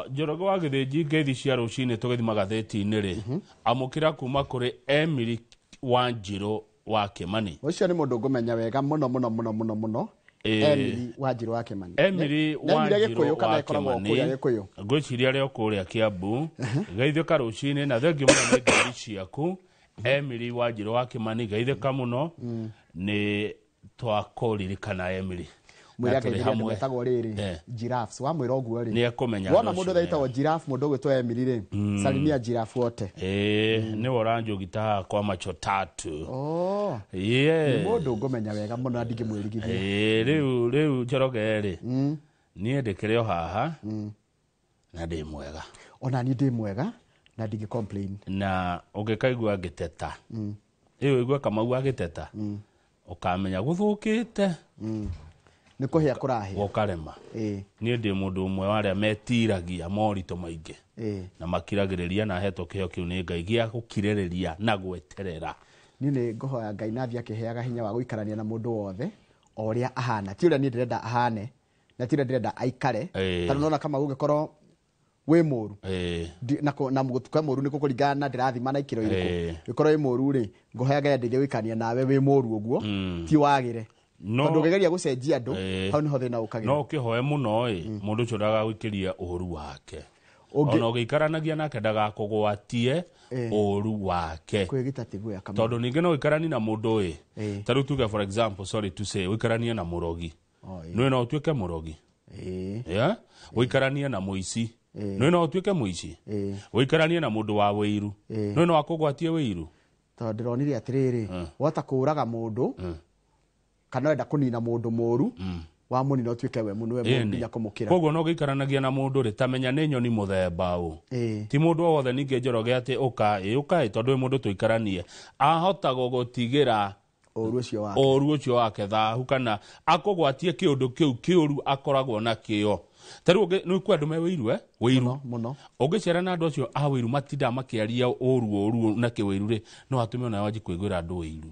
Njoroge wa Githĩnji ngeithi cia rũcinĩ tũgĩthi magathĩti-inĩ rĩ amũkĩra kuma kũrĩ Emily Wanjiru wa Kimani. Ũcio nĩ mũndũ ngũmenya wega mũno Emily Wanjiru wa Kimani. Emily Wanjiru wa Kimani ngwĩciria arĩa kũrĩa Kiambu geithĩka rũcinĩ na thengiũ mũno nĩ ngeithi ciaku. Emily Wanjiru wa Kimani geithĩka mũno nĩ twakũririkana Emily. Mwĩra ngeithĩria metagwo rĩrĩ Giraffes wa mwĩra ũguo rĩ nĩ ekũmenya wona mũndũ thaitagwo Giraffe mũndũ ũgwĩtwo Emily rĩ salimia Giraffe wote nĩ oranjũgita kwa macho tatu nĩ mũndũ ngũmenya wega mũno ndingĩmwĩrigithia rĩu Njoroge rĩ niĩ ndĩkĩrĩ o haha na ndĩ mwega ona niĩ ndĩ mwega na ndingĩ complain na ũngĩkaigua ngĩteta ĩyo igua Kamau agĩteta ũkamenya gũthũkĩte nĩ kũhĩa kũrahĩa ũkarema niĩ ndĩ mũndũ ũmwe wa arĩa metiragia moritũ maingĩ na makiragĩrĩria na hetwo kĩheo kĩu nĩ Ngai gĩa gũkirĩrĩria na gweterera. Niĩ nĩ ngũhoya Ngai nathi akĩheaga hinya wa gũikarania na mũndũ wothe o ũrĩa ahana ti ũrĩa niĩ ndĩrenda ahane na ti ũrĩa ndĩrenda aikare tondũ nona kama ũngĩkorwo wĩ mũru na mũgũtuka mũru nĩ kũkũringana na ndĩrathima na ikĩro irĩkũ gĩkorwo wĩ mũru rĩ ngũhoya Ngai ndeithie gũikania nawe wĩ mũru ũguo ti wagĩre tondũ ũgegeria gũcenjia andũ hau nĩho thĩna ũkagĩra no ũkĩhoe mũno mũndũ ũcio ndagagwĩkĩria ũhuru wake ona ũgĩikaranagia nake ndagakũgwatie ũru wake kwĩgita tigũya kama tondũ ningĩ no ũikaranie na mũndũ ta rĩu tuge for example sorry to say ũikaranie na mũrogi no no ũtuĩke mũrogi ũikaranie na mũici no no ũtuĩke mũici ũikaranie na mũndũ wa wĩiru no no akũgwatie wĩiru tondũ ndĩronire atĩrĩrĩ wota kũũraga mũndũ kana wenda kũnina mũndũ mũru wa mũnina ũtuĩke we mũno we mũndũ nginya kũmũkĩra koguo no gĩikaranagia na mũndũ rĩ tamenya nĩ nyoni mũthemba ũũ ti mũndũ wothe ningĩ Njoroge atĩ ũkaĩ tondũ wĩ mũndũ tũikaranie ahota gũgũtigĩra ũru ũcio wake thahu kana akũgwatie kĩũndũ kĩu kĩũru akoragwo na kĩo tarĩu nĩ kwa andũ me wĩiru wĩiru ũngĩcera na andũ acio a wĩiru matinda makĩaria ũru na kĩwĩiru rĩ no atũme ona wanji kwĩgwĩra andũ wĩiru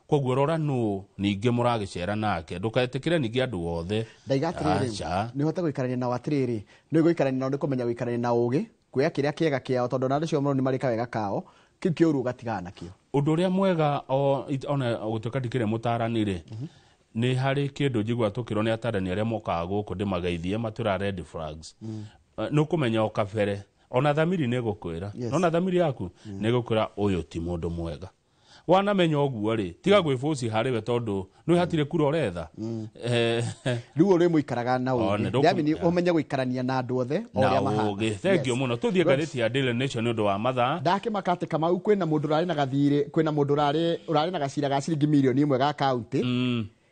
koguo rora nũ ningĩ mũragĩcera nake ndũkaetĩkĩre ningĩ andũ othe ndaigatirĩrĩ nĩ hote gũikarania na watirĩrĩ nĩ gũikarania na nĩ kũmenya gũikarania na ũgĩ kuoya kĩrĩa kĩega kĩao tondũ na andũ cio mũno nĩ marĩ kawega kao kĩu kĩũru ũgatigana nakĩo ũndũ ũrĩa mwega ona gũtuĩka ndikĩrĩ mũtarani rĩ nĩ harĩ kĩndũ njigua tũkĩrwo nĩ atarani arĩa mokaga gũkũ ndĩmageithie matũra red flags nĩ ũkũmenya o kabere ona thamiri nĩ gũkwĩra ona thamiri yaku nĩ gũkwĩra ũyũ ti mũndũ mwega wanamenya ũguo rĩ tiga gwĩbũci harĩ we tondũ nĩ hatirĩ kura ũretha rĩu ũrĩ mũikaraga na ũgĩ nĩ ũmenye gũikarania na andũ othe o ũrĩa mahana thengiũ mũno tũthiĩ ngathĩti ya Daily Nation nĩ ũndũ wa mathaa ndakĩmaka atĩ Kamau kwĩna mũndũ ũrarĩ na gathirĩ kwĩna mũndũ ũrarĩ na gacira ga ciringi mirioni 1 ga kaunti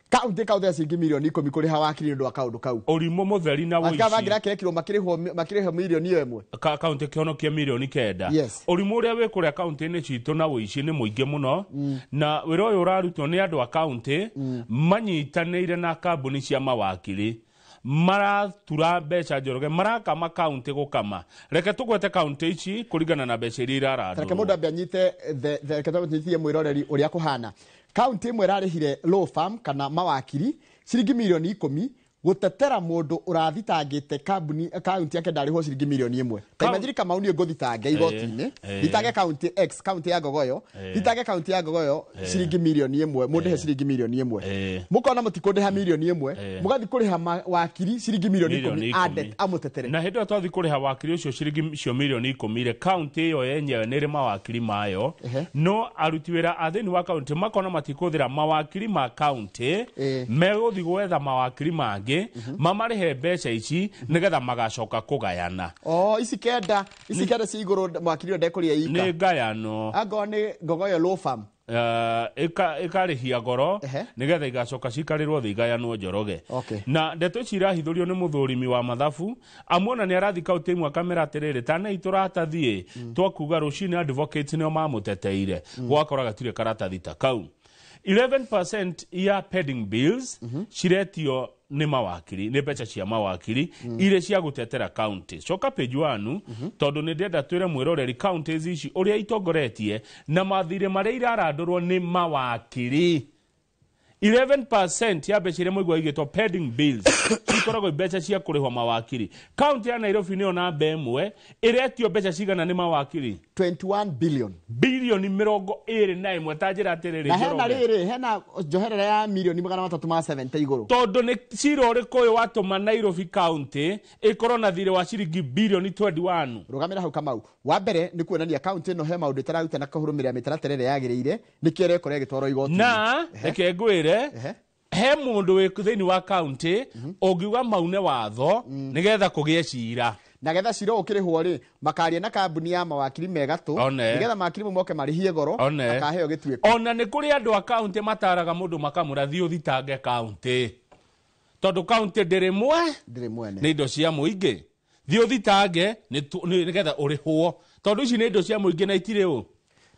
kaunti kaunti ya ciringi mirioni 10 kũrĩ ha wakiri nĩ ũndũ wa kaũndũ kau ũrimũ mũtheri na wĩici akabangira kĩrekirwo makĩrĩho mirioni 1 kaunti kĩhonokia mirioni 9 ũrimũ ũrĩa wĩ kũrĩa kaunti-inĩ citũ na wĩici nĩ mũingĩ mũno na wĩra ũyũ ũrarutwo nĩ andũ a kaunti manyitanĩire na kambuni cia mawakiri maratura mbeca Njoroge marakama kaunti gũkama reke tũgwete kaunti ici kũringana na mbeca iria irarandwo reke mũndũ ambia nyite reke tũnyithie mwĩroreri ũrĩa kũhana kaunti ĩmwe ĩrarĩhire law firm kana mawakiri ciringi mirioni 10 gũtetera mũndũ ũrathitangĩte kaunti yake ndarĩho ciringi mirioni 1 Kaimajiri Kamau nĩ ngũthitange igoti-inĩ thitange kaunti X kaunti ya Ngogoyo thitange kaunti ya Ngogoyo ciringi mirioni 1 mũndũ he ciringi mirioni 1 mũkona mũtikũndĩha mirioni 1 mũgathi kũrĩha wakiri ciringi mirioni 10 amũtetere na hĩndĩ ĩyo twathi kũrĩha wakiri ũcio ciringi cio mirioni 10 kaunti ĩyo yenyewe nĩ ĩrĩ mawakiri mayo no aruti wĩra a thĩinĩ wa kaunti makona matikũhũthĩra mawakiri ma kaunti megũthi gwetha mawakiri mangĩ mamarĩhe mbeca ici nĩgetha magacoka kũgayana ici kenda cia igũrũ mwakiri ũyũ ndekũrĩa ika nĩ ngayano angorwo nĩ Ngogoyo law firm ĩkarĩhia goro nĩgetha igacoka cikarĩrwo thĩ igayanwo Njoroge na ndeto ici irahithũrio nĩ mũthũrimi wa mathabu amuona nĩ arathi kaunti ĩmwe kamera atĩrĩrĩ tanai tũratathiĩ twakuga rũcinĩ advocates nĩo mamũteteire gwakora gatirĩ karatathi ta kau 11% ya pending bills ciretio nĩ mawakiri nĩ mbeca cia mawakiri irĩ cia gũtetera county coka page 1 tondũ nĩ ndenda twĩre mwĩroreri counties ici ũrĩa itongoretie na mathirĩ marĩa irarandũrwo nĩ mawakiri 11% ya mbeca iria moigua igĩtwo pending bills cikoragwo mbeca cia kũrĩhwo mawakiri. Kaunti ya Nairobi nĩyo namba ĩmwe ĩretio mbeca cigana nĩ mawakiri 21 billion. Bilioni 21 ta njĩra atĩrĩrĩ. Na hena rĩrĩ, hena njoherera ya milioni 370 igũrũ. Tondũ nĩ cira ũrĩkũ ũyũ watũma Nairobi County ĩkorwo na thirĩ wa ciringi bilioni 21. Rũgamĩra hau Kamau. Wa mbere nĩ kuonania kaunti ĩno he maũndũ ĩtararuta na kũrũmĩrĩra mĩtaratara ĩrĩa yagĩrĩire, nĩkĩo ĩrekorwo ĩgĩtwarwo igoti. Na reke ngwĩre he mũndũ wĩ thĩinĩ wa kaunti ũngiuga maune watho nĩgetha kũgĩe cira. Na getha cira ũkĩrĩhwo rĩ, makaria na kambuni ya mawakiri megatũ, nĩgetha mawakiri moke marĩhie goro, akaheo gĩtuĩko. Ona nĩ kũrĩ andũ a kaunti mataraga mũndũ makamũra thiĩ ũthitange kaunti. Tondũ kaunti ndĩrĩ mwene nĩ indo cia mũingĩ. Thiĩ ũthitange nĩgetha ũrĩhwo. Tondũ ici nĩ indo cia mũingĩ na itirĩ ũ.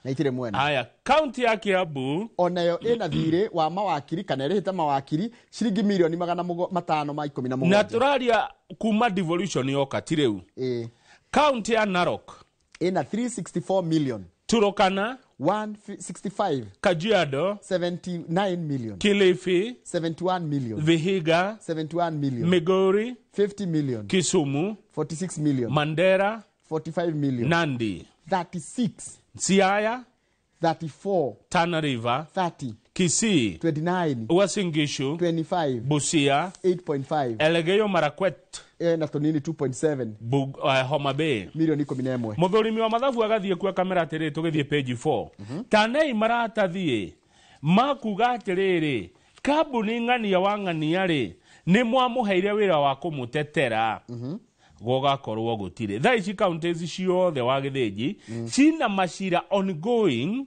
Na itirĩ mwene. Haya, kaunti ya Kiambu onayo ĩna thirĩ wa mawakiri kana ĩrĩhĩte mawakiri ciringi milioni 517. Na tũraria kuma devolution yoka ti rĩu. Kaunti ya Narok ĩna 364 million. Turukana 165. Kajiado 79 million. Kilifi 71 million. Vihiga 71 million. Migori 50 million. Kisumu 46 million. Mandera 45 million. Nandi 36. Siaya 34. Tana River 30. Kisii 29. Uasin Gishu 25. Busia 8.5. Elgeyo Marakwet na tonini 2.7. Homa Bay milioni 11. Muthurimi wa mathabu agathiĩ kwa kamera atĩrĩ tũgĩthiĩ page 4. Tanei maratathiĩ makuga atĩrĩrĩ kambuni ng'ania wa ng'ania rĩ nĩ mwamũheire wĩra wa kũmũtetera. Gogakorwo gũtirĩ. Thaa ici counties ciothe wa Gĩthĩnji cina macira ongoing,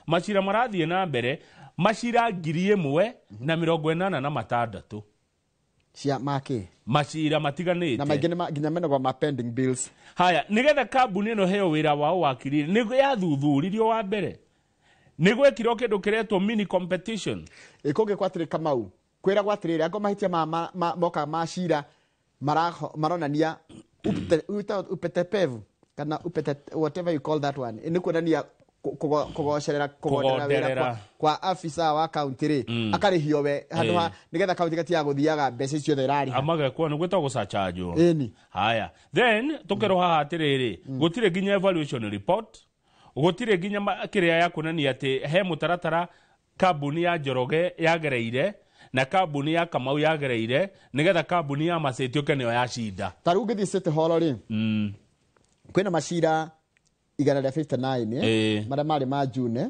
macira marathiĩ na mbere, macira 1,086 cia make macira matiganĩte na maingĩ nginya menagwo ma pending bills. Haya, nĩgetha kambuni ĩno heo wĩra wa wakiri nĩ yathuthuririo wa mbere, nĩ gwekirwo kĩndũ kĩretwo mini competition. Ĩkũngĩkwo atĩrĩ Kamau, kwĩragwo atĩrĩrĩ angĩkorwo mahĩtia moka macira maronania upetepevu kana whatever you call that one, nĩ kuonania kugocerera wĩra kwa afisa wa kaunti rĩ akarĩhio we handũ ha nĩgetha kaunti gatiga gũthiaga mbeca icio therari amagekwo nĩ gwĩtagwo gũcachanjwo. Haya, then tũkerwo haha atĩrĩrĩ gũtirĩ nginya evaluation report, gũtirĩ nginya kĩrĩa ya kuonania atĩ he mũtaratara kambuni ya Njoroge yagereire na kambuni ya Kamau yagereire nĩgetha kambuni ya Macĩti ũke nĩyo yacinda. Ta rĩu ngĩthiĩ City Hall rĩ kwĩna macira 159 marĩa marĩ ma June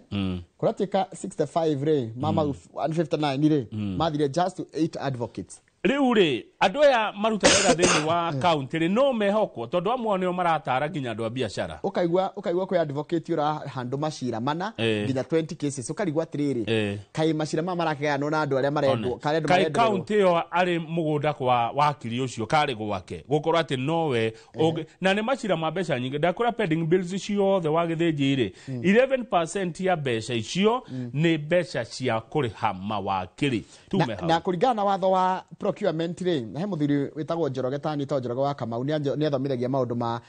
kũratĩka 65 rĩ mama 159 rĩ mathire just to 8 advocates. Rĩu rĩ andũ aya maruta wĩra thĩinĩ wa county rĩ no mehokwo tondũ amwe nĩo maratara nginya andũ a biacara. Ũkaigua kwĩ advocate ũrahandũ macira mana nginya 20 cases ũkarigwo atĩrĩrĩ kaĩ macira mama marakĩganwo na andũ arĩa marendwo kaĩ county ĩyo arĩ mũgũnda kwa wakiri ũcio karĩ gwake gũkorwo atĩ nowe na nĩ macira ma mbeca nyingĩ. Ndakũra pending bills ciothe wa Gĩthĩnji rĩ 11% ya mbeca icio nĩ mbeca cia kũrĩha mawakiri. Na kũringana na watho wa procurement rĩ he mũthuri wĩtagwo Njoroge tanyitwo Njoroge wa Kamau nĩ athomithagia maũndũ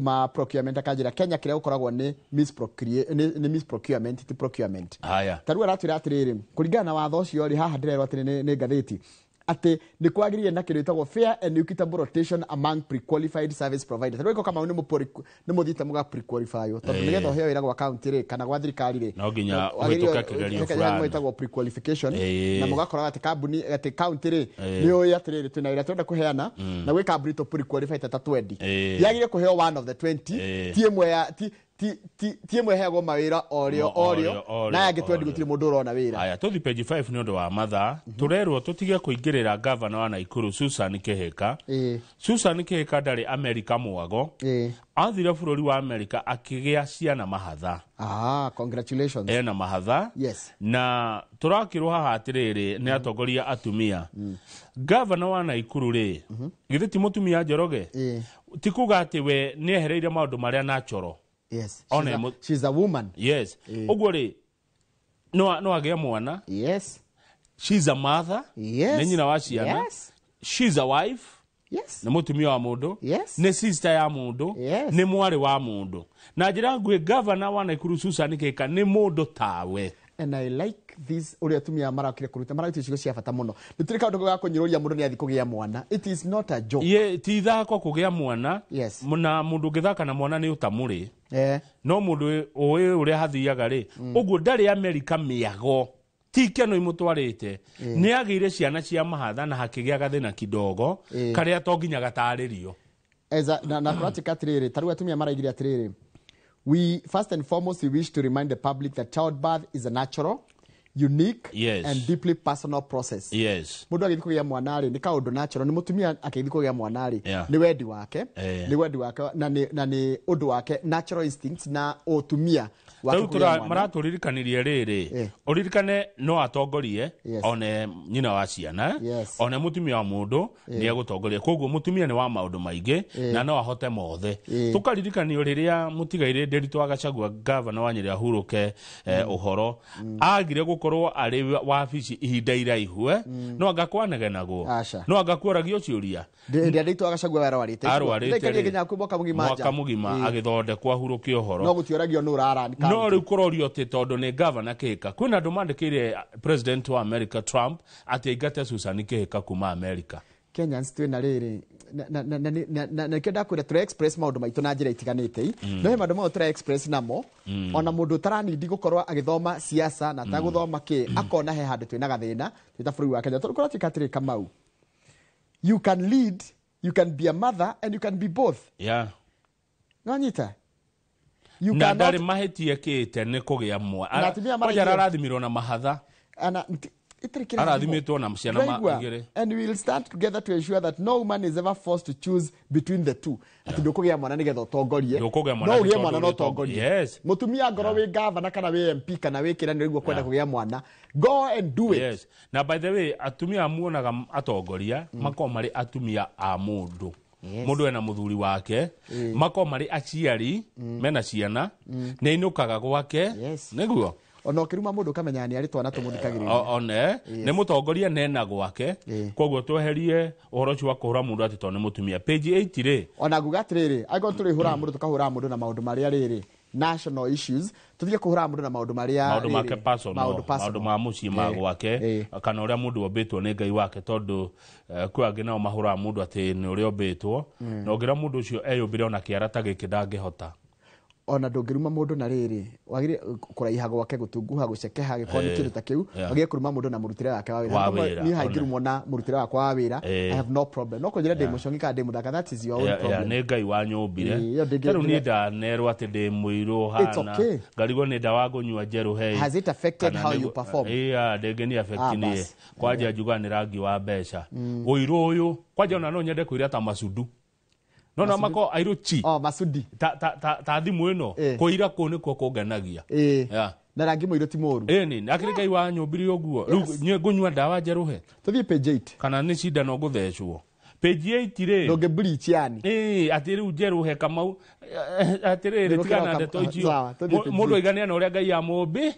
ma procurement akanjĩra Kenya kĩrĩa gũkoragwo nĩ misprocurement ti procurement. Haya, ta rĩu aratwĩra atĩrĩrĩ kũringana na watho ũcio rĩ haha ndĩrerwo atĩ nĩ ngathĩti atĩ nĩ kwagĩrĩire na kĩndũ gĩtagwo fair and equitable rotation among pre-qualified service providers. Rĩu Kamau nĩ mũthite mũga pre-qualify tondũ nĩgetha ũheo wĩra gwa county rĩ kana gwa thirikari rĩ no nginya ũhĩtũke kĩgerio fulani gĩtagwo pre-qualification na mũgakora atĩ kambuni atĩ county rĩ nĩ ũĩ atĩrĩrĩ twĩna wĩra twenda kũheana na gwĩ kambuni to pre-qualify ta 20 yagĩrĩire kũheo one of the 20 ti ĩmwe ya ti ĩmwe heagwo mawĩra orio na yangĩ 20 gũtirĩ mũndũ ũrona wĩra. Haya, tũthi page 5 nĩ ũndũ wa mathaa tũrerwo tũtige kũingĩrĩra governor wa Naikuru Susan Kĩhĩka. Susan Kĩhĩka ndarĩ Amerika mwago athire bũrũri wa Amerika akĩgĩa ciana mahatha. Congratulations. Na mahatha. Yes. Na tũrakĩrwo haha atĩrĩrĩ nĩ atongoria atumia. Governor wa Naikuru rĩ githĩ ti mũtumia Njoroge ti kuga atĩ we nĩ ehereire maũndũ marĩa natural. Yes, she's a woman. Yes. Ũguo rĩ no agĩa mwana. Yes. She's a mother. Yes. Nĩ nyina wa ciana. Yes. She's a wife. Yes. Nĩ mũtumia wa mũndũ. Yes. Nĩ sister ya mũndũ. Yes. Nĩ mwarĩ wa mũndũ. Na njĩra nguhĩ governor wa Naikuru Susan Kĩhĩka nĩ mũndũ tawe. And I like this uria tumia marakire kuruta marauti cigo cia bata muno niturika undu ga kunyiruria mundu ni athi kugia mwana. It is not a joke. Ye ti thako kugia mwana. Yes. Muna mundu ngithaka na mwana ni utamuri. No mundu owe uria hathiaga ri uguo ndari America miago tikeno imutwarite ni agire ciana cia mahatha na hakigia gathina kidogo karia to nginya gataririo na practical atiriri taru atumia maraigire atiriri. We first and foremost we wish to remind the public that childbirth is a natural, unique, and deeply personal process. Yes. Mundu agithiko ya mwanari ni kaundu natural, ni mutumia akithiko ya mwanari ni wedi wake, ni wedi wake na ni undu wake, natural instincts na utumia wake kuya mwana. Maraturirikanirie riri uririkane no atongorie one nyina wa ciana one mutumia wa mundu ni agutongoria koguo mutumia ni wa maundu maingi na no ahote mothe tukaririkanio riria mutigaire Nderitu Gachagua governor wa Nyeri ahuruke uhoro agire gukorwo ari wabici ihinda iraihu no angakwanegenagwo no angakworagio ciuria Nderitu Gachagua warwarite nginya kuboka mugima agithondekwo ahuruke uhoro no gutioragio no rara no riu kurorio ti tondu ni governor kihika kwina andu mandikire president wa America Trump ati aingate Susan Kihika kuma America. Kenyans twina riri na kenda kwira tra express maundu maitu na njira itiganite no he maundu tra express namo ona mundu taranidi gukorwa agithoma siasa na ta guthoma ki akona he handu twina gathina twita buri wa Kenya tukora tikatire Kamau. You can lead, you can be a mother and you can be both. Nanyita na ndari mahetie kite ni kugia mwa kwajara arathimirwo na mahatha arathimitwo na mciana magire and we will stand together to ensure that no woman is ever forced to choose between the two. Ati ndukugia mwana nigetha utongorie no ugie mwana no utongorie mutumia ngoro wi governor kana wi MP kana wi kira niguo kwenda kugia mwana go and do it. Na by the way atumia muonaga atongoria mako mari atumia a mundu mundu ena muthuri wake mako mari aciari mena ciana ne inukaga gwake niguo ona ukiruma mundu kamenya ni ari twana tumuthikagirira one ne mutongoria nena gwake koguo tweherie uhoro cio kuhura mundu ati to ne mutumia page 8 ri ona nguga atiriri ago turi hura mundu tukahura mundu na maundu maria riri national issues tuthie kuhura mundu na maundu maria maundu make personal maundu ma muci ma gwake kana uria mundu obetwo ni Ngai wake tondu kwa ngina mahura mundu ati ni uria obetwo no ngira mundu ucio eyumbire ona kiarata giki ndangihota ona ndungiruma mundu na riri wagire kuraiha gwake gutunguha gucekeha gikoni kindu ta kiu wagire kuruma mundu na murutire wake wa wira ni haingirumwo na murutire wake wa wira I have no problem no kunjira de mushongi ka de muthaka that is your own problem ne Ngai wa nyumbire tero ni nda nerwa ati de muiru hana ngarigo ni nda wa gunywa njeru hei has it affected how you perform ndege ni affect ni kwaja juga ni rangi wa mbeca uiru uyu kwaja ona no nyende kuira ta masudu no na mako airuchi masudi ta thimu ino kuira ku ni ko kunganagia na rangi muiru ti muru ni akiri Ngai wa nyumbiri oguo riu ngunywa ndawa njeruhe tuthie page 8 kana ni shida no guthecwo page 8 ri no gebreach yani ati riu njeruhe Kamau atiri tigana ndeto icio mundu igania na uria Ngai amumbi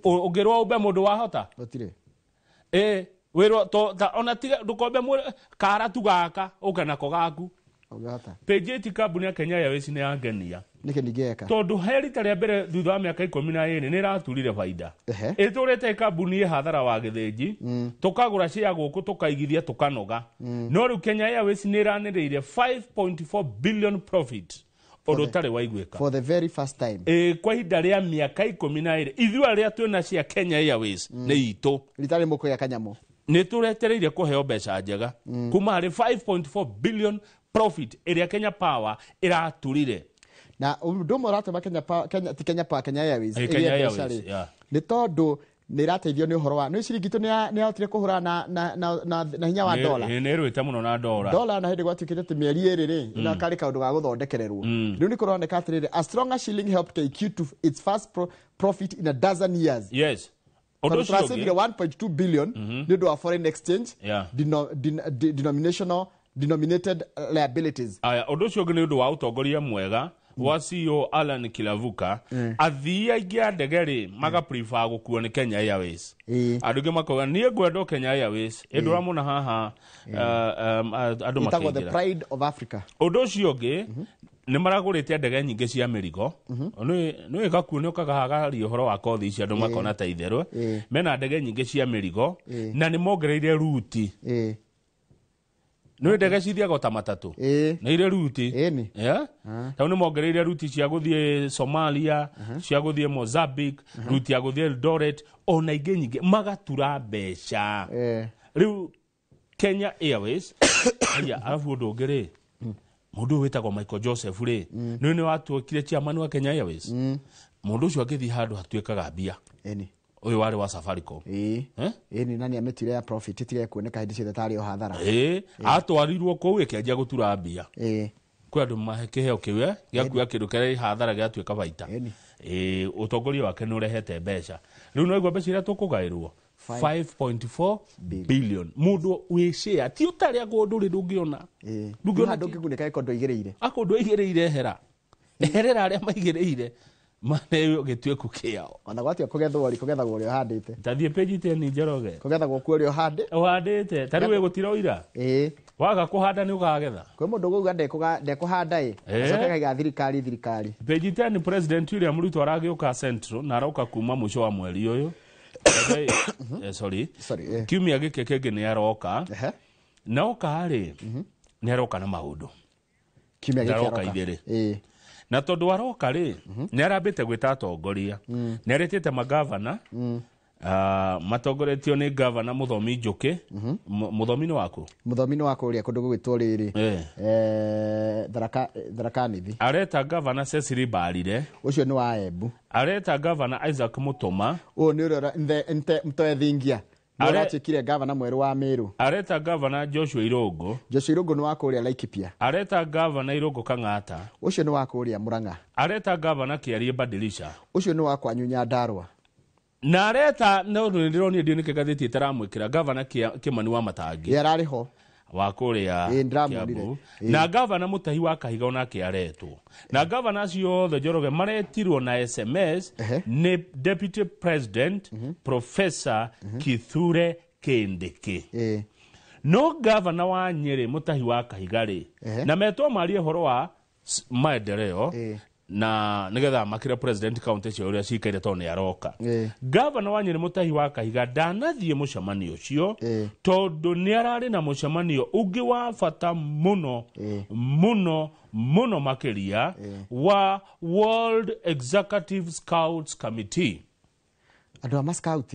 ungirwa umbe mundu wahota gutire wiro to ona tiga ndukombe kara tugaka ukana ko gaku page 8 kambuni ya Kenya Airways ni angenia nike nigeka tondu herita ria mbere thutha wa miaka 12 ni raturire faida iturete kambuni ya hathara wa githinji tukagura share guku tukaigithia tukanoga no riu Kenya Airways ni raniriire 5.4 billion profit odotare waigweka for the very first time kwa hinda ria miaka 12 ithua ria twina cia Kenya Airways ni itu ritari muko ya kanyamo ni turetereire kuheo mbeca njega kuma hari 5.4 billion profit area Kenya Power iraturire na ndumo ratuma Kenya Power Kenya Airways ni tondu ni rateithio ni uhoro wa ni ciringitu ni ahotire kuhura na hinya wa dola ni rwite muno na dola na hindi gwatukite ti mieri eri ri na kari kaundu ga guthondekererwo riu ni kuroneka atiriri a stronger shilling helped KQ to its first profit in a dozen years. Yes. Transferred 1.2 billion due to foreign exchange denominated liabilities. Aya odocio ngene ndu wa utongoria mwega wa CEO Alan Kilavuka athia ingia ndegeri maga prefer gukuo ni Kenya Airways aduge makoga nie gwendo Kenya Airways edura muna haha adu makingira the pride of Africa odocio ngi nĩ maragũrĩte ndege nyingĩ cia mĩrigo nĩ gakuo kagahaga horo wa kothi icio andũ makona ta itherũ mena ndege nyingĩ cia mĩrigo na nĩ mongereire ruti nĩ ndege cithiaga ta matatũ na ire ruti tau nĩ mongereire ruti cia gũthiĩ Somalia cia gũthiĩ Mozambique ruti ya gũthiĩ Eldoret ona ingĩ nyingĩ magatura mbeca rĩu Kenya Airways arabu ũndũ ũngĩ rĩ mundu wetagwo Michael Joseph rĩ nĩ watuĩkire chairman wa Kenya Airways mundu ũcio agĩthiĩ handũ hatuĩkaga mbia uyu wari wa Safaricom ni nani ametire ya profit itire kuoneka hindi ciothe tari o hathara atwarirwo kũu ĩkĩanjia gũtura mbia kwĩ andũ mahe kĩheo kĩu gĩakuua kĩndũ kĩrĩa hathara gĩatuĩka baita ũtongoria wake nĩ ũrehete mbeca rĩu no igua mbeca iria tũkũgaĩrwo 5.4 billion mundu we share ti utaria gondu ri ndungiona ndungiona ndungiguneka ikondo igereire akondo igereire herera aria maigereire mane gitweku kiao ona gwatio kugethwo ri kugethagwo ri handite tathie page 10 Njoroge kugethagwo ku ri handite tari we gutiroira waga kuhanda ni ugagetha kwe mundu guga ndekuhanda acoke ga thirikari page 10 president William Ruto aragiuka central na aroka kuma musho wa mweri uyu sorry kiumia gĩkĩ kĩngĩ nĩ aroka na oka rĩ nĩ aroka na maũndũ kiumia gĩkĩ aroka igĩrĩ na tondũ aroka rĩ nĩ arambĩte gwĩta atongoria nĩ aretete magavana matongoretio nĩ gavana Mũthomi Njũkĩ Mũthomi nĩ wako ũrĩa kũndũ gũgĩtwo rĩrĩ Tharaka Nithi areta gavana Cecily Mbarire ũcio nĩ wa Embu areta gavana Isaac Mutuma nĩ ũrĩa Mtoethingia aratuĩkire gavana mwerũ wa Meru areta gavana Joshua Irũngũ nĩ wa kũrĩa Laikipia areta gavana Irũngũ Kang'ata ũcio nĩ wa kũrĩa Murang'a areta gavana Kĩarie Badilisha ũcio nĩ wa kwanyu Nyandarua na areta no ndĩronio ndio nĩkĩ gathĩti ĩtaramwĩkĩra gavana Kĩmani wa Matangi yararĩ ho wa kũrĩa Kiambu na gavana Mutahi wa Kahiga onake aretwo na gavana acio othe Njoroge maretirwo na SMS nĩ deputy president Professor Kithure Kindiki no gavana wa Nyeri Mutahi wa Kahiga rĩ na metwo marie horo wa maendeleo na nigetha makire president county cio uria cikaire to ni aroka governor wa Nyeri Mutahi wa Kahiga ndanathie mucemanio ucio tondu ni arari na mucemanio ungi wa bata muno makiria wa World Executive Scouts Committee andu ama scout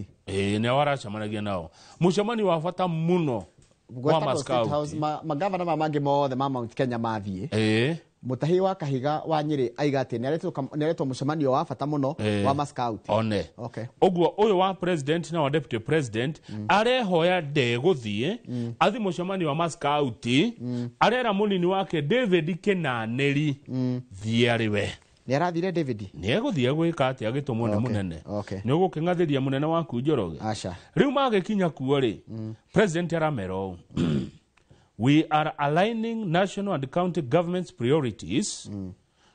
ni waracemanagia nao mucemanio wa bata muno wa mascout magavana mamangi mothe ma Mount Kenya mathie Mutahi wa Kahiga wa Nyeri aiga ati nĩaretwo mucemanio wa bata muno wa mascout oguo uyu wa president na wa deputy president arehoya ndegũthie athi mucemanio wa mascout arera munini wake David Kinanĩri thiariwe nĩ arathire David nĩ egũthie gwĩka ati agĩtũmwo nĩ munene nĩ ũgũkĩng'athĩria munene waku Njoroge rĩu magĩkinya kuo rĩ president aramero we are aligning national and county governments priorities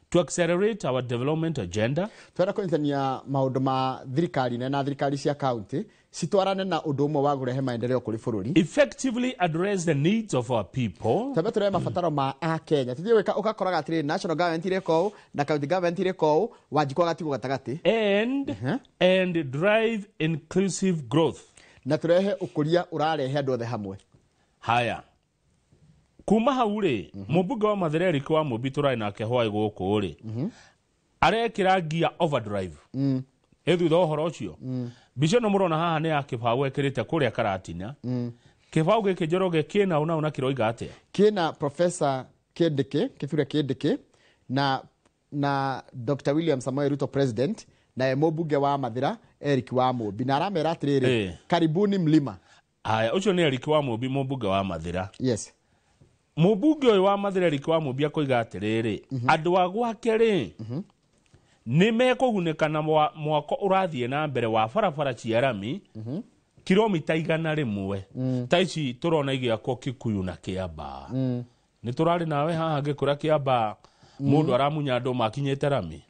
to accelerate our development agenda. Twara kũnyitania maũndũ ma thirikari na thirikari cia county citwarane na ũndũ ũmwe wa kũrehe maendeleo kũrĩ bũrũri. Effectively address the needs of our people. Tũbe tũrehe mabataro ma Kenya. Tũthiĩ wĩka ũgakoraga atĩrĩ national government irĩ kũu na county government irĩ kũu wanjikwa gatigwo gatagatĩ. And drive inclusive growth. Na tũrehe ũkũria ũrarehe andũ othe hamwe. Haya. Kuma hau rĩ mũmbunge wa Mathĩra Eric wa Mũmbi tũrarĩ nake hwaĩ gũkũ rĩ arekĩra gear overdrive thutha ũhoro ũcio mbica ĩno mũrona haha nĩ ya kĩbaũ ekĩrĩte kũrĩa Karatina kĩbaũ gĩkĩ Njoroge kĩna ũna kĩroiga atĩa kĩna Professor Kithure Kindiki na Dr. William Samoei Ruto president na mũmbunge wa Mathĩra Eric wa Mũmbi na aramera atĩrĩrĩ karibuni mlima aya ũcio nĩ Eric wa Mũmbi mũmbunge wa Mathĩra mũmbunge ũyũ wa Mathĩra Eric wa Mũmbi akoiga atĩrĩrĩ andũ a gwake rĩ nĩ mekũgunĩka na mwako ũrathiĩ na mbere wa barabara cia rami kilomita 100 ta ici tũrona igĩakwo Kikuyu na Kiambaa nĩ tũrarĩ nawe haha Gĩkũra Kiambaa mũndũ aramunya andũ makinyĩte rami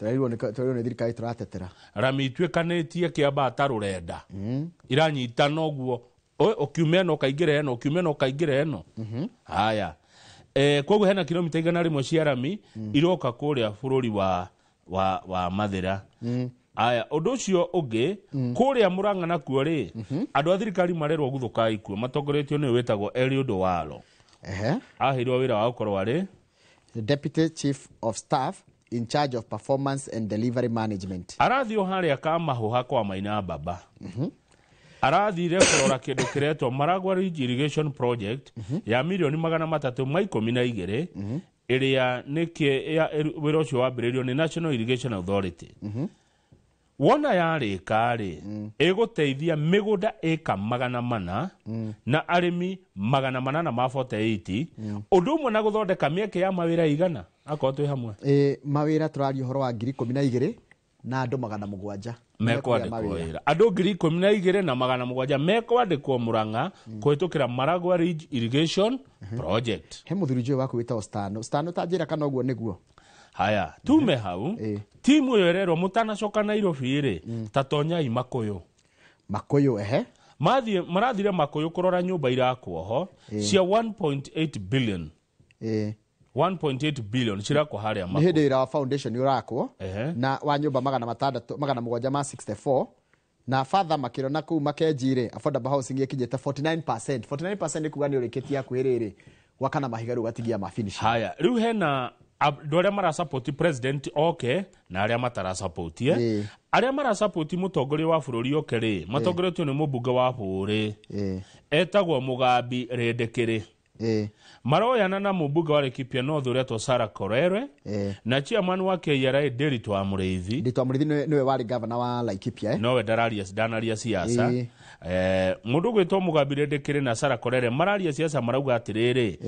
tũrairwo nĩ thirikari tũratetera rami ituĩkanĩtie Kiambaa ta rũrenda iranyitana ũguo ukiumena ukaingĩra eno haya Koguo hena kilomita 100 cia rami iroka kuria bururi wa Mathira. Aya undu ucio ungi kuria Murang'a nakuo ri andu a thirikari marerwo guthuka ikuo matongoretio ni wetagwo Eliud Walo. Ahirwo wira wa gukorwo ari the Deputy Chief of Staff in charge of performance and delivery management. Arathio haria ka mahuha kwa Maina Baba. Arathire kurora kindu kiretwo Maragwa Ridge Irrigation Project ya milioni 312 iria niki ya wira ucio wambiririo ni National Irrigation Authority. Wona yarika ri iguteithia migunda eka 400 na arimi 448 undu umwe na guthondeka mieke ya mawira igana akorwo twi hamwe mawira turario horo wa 12,000 na andu 700 mekwandikwo wira andu 12,000 na 700 mekwandikwo Murang'a kuhitukira Maragwa Ridge Irrigation Project. He muthuri jo waku wita Stano tanjira kana uguo niguo. Haya tume hau timu yo rero mutanacoka Nairobi ri tatonyai Makuyu marathire Makuyu kurora nyumba irakwo ho cia 1.8 billion 1.8 billion cirakwo haria Makuyu hindi ira foundation yurakwo na wa nyumba 764 na father makirona ku makenjire affordable housing ikijete 49% kuga ni urikitia kwiriri wakana mahigaru gatigia mafinish. Haya riu hena dore mara support president na aria matara support aria mara support mutongoria wa bururi ri matongoretio ni mubunge wa buri etagwo Mugambi Rendekere maroyana na mubunge wa Laikipia North uretwo Sarah Korere na chairman wa KRA Nderitu Amurithi niwe wari governor wa Laikipia nowe danaria siasa mundu gwitwo Mugambi Rendekere na Sarah Korere mararia siasa marauga atiriri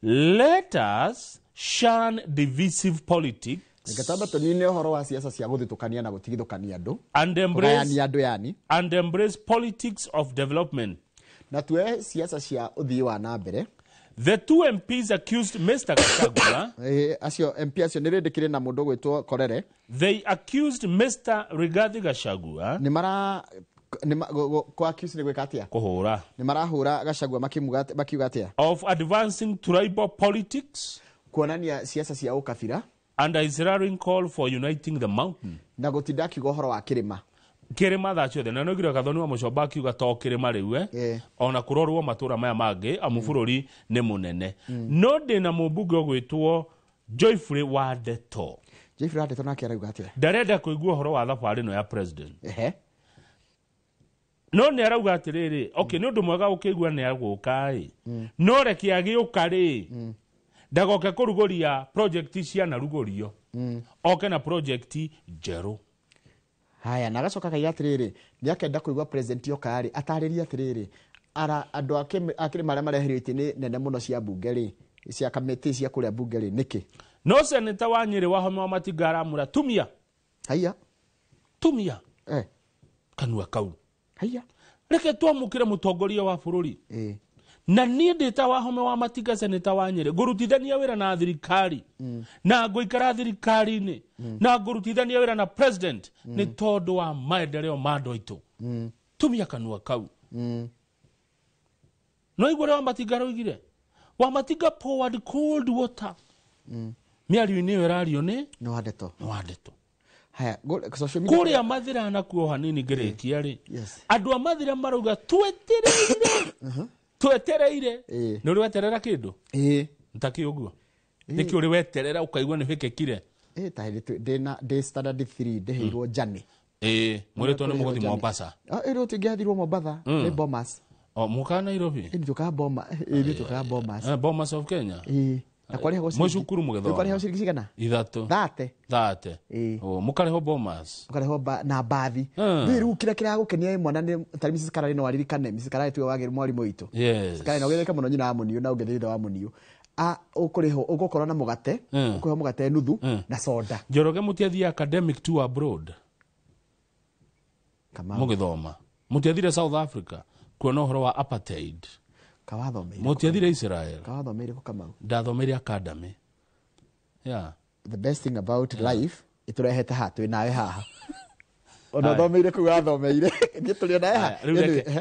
let us shun divisive politics ngatamba tonine horo wa siasa cia guthitũkania na gutigithũkania andu and embrace politics of development na tuwe siasa cia uthii wa na mbere. The two MPs accused Mr. Gachagua acio MP acio ni Rendekere na mundu gwitwo Korere they accused Mr. Rigathi Gachagua ko accuse ni gwikatia kuhura ni marahura Gachagua makiuga atia of advancing tribal politics kuonania siasa cia ukabira and his rallying call for uniting the mountain na gutinda kiugo horo wa kirima thacio the na no gira gathoni wa mucomba kiuga to kirima riu ona kurorwo matura maya mangi amubururi ni munene no ndina mubunge gwitwo Joyfrey Wadeto na kiarauga atia ndarenda kuigua horo wa thabari no ya president no ni arauga atiriri ni undu mwega ukigua ni aguka no reki agiuka ri ndagoke kurugoria project cia na rugorio na project njeru. Haya na gacoka kai atiriri ni akenda kuigua president yokari atariria atiriri andu akiri maria marehirite ni nene muno cia bunge ri cia kamiti cia kuria bunge ri niki no senator wa Nyeri Wahome wa Matigara mura tumia kanua kau reke twamukire mutongoria wa bururi na ni ndita Wahome wa Matiga senator wa Nyeri ngurutithania wira na thirikari na ngoikara thirikari-ini na ngurutithania wira na president ni tondu wa maendeleo ma andu aitu tumia kanua kau no igore wa Matiga roigire wa Matiga poured cold water miario-ini irario ni no Wadeto haya kuria Mathira na kuo hanini ngirikia ri andu a Mathira marauga twetereire ni uri weterera kindu ntaki uguo niki uri weterera ukaigua ni hikekire de standard 3 deheirwo Jani mwiritwo ni muguthi Mombasa iro tingiathirwo Mombasa ni Bomas muka Nairobi ni tuka Bomas Bomas of Kenya na kwari hago mushukuru mugethoma kwari hago cirigi cigana 30 mukareho Bomas mukareho na bathi biru kira gukenia mwana ni tari Mrs. Karari no waririkane Mrs. Karari tuwe wagiri mwarimu witu Karari no gereka muno nyina amuniu na ungethitha wa muniu ukuriho ugukorwo na mugate ukuhe mugate nuthu na soda Njoroge mutiathia academic tour abroad kama mugithoma mutiathire South Africa kuona uhoro wa apartheid kawathomire mutiathire Israel kawathomire ko kama ndathomire academy the best thing about life iturehete hatu nawe haha ona thomeire ku athomeire ni tuli na ha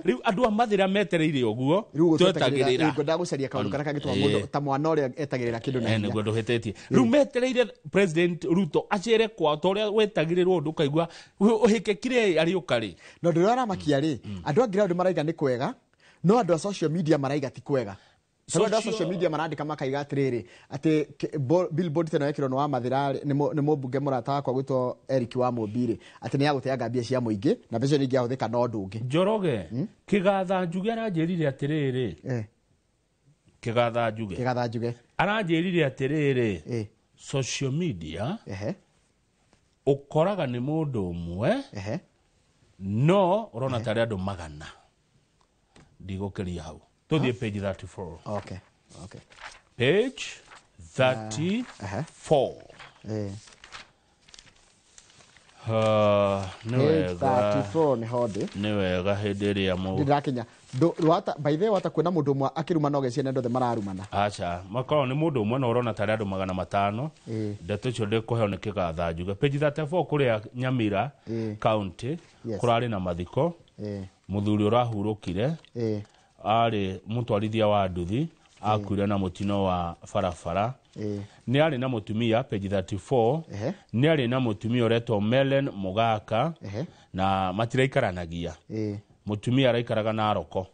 riu andu amathira metereire uguo twetagirira ngwenda gucaria kaundu kana kagitwa mundu ta mwana uria etagirira kindu na ni gwendu hetetie riu metereire President Ruto acere kwa toria wetagirirwo undu kaigua uhike kire ari ukari no ndirona makia ri andu angira ndu maraiga ni kwega no andu a social media maraiga ti kwega. Social media marandika makaiga atiriri ati billboard teno yekiro no amathira ni mubunge murata wakwa gwitwo Eric wa Mumbiri ati ni yaguteanga mbia cia muingi na mbeca ni ngiahuthika no ndungi Njoroge kigatha njuge aranjirire atiriri kigatha njuge aranjirire atiriri social media ukoraga ni mundu umwe no urona tari andu magana ndigukiria hau tuthie page 34 okay page 34 ni hodi ni wega hindi ria mu ndirakinya wata by the way wata kwena mundu mwa akiruma no gecie nendo the mararumana acha makao ni mundu umwe no urona tari andu 500 ndeto cio ndikuheo ni kigatha njuge page 34 kuria Nyamira county kurari na mathiko muthuri urahurukire ari mutwarithia wa nduthi akuire na mutino wa farafara ni ari na mutumia page 34 ni ari na mutumia uretwo Melen Mugaka na matiraikaranagia mutumia araikaraga na Aroko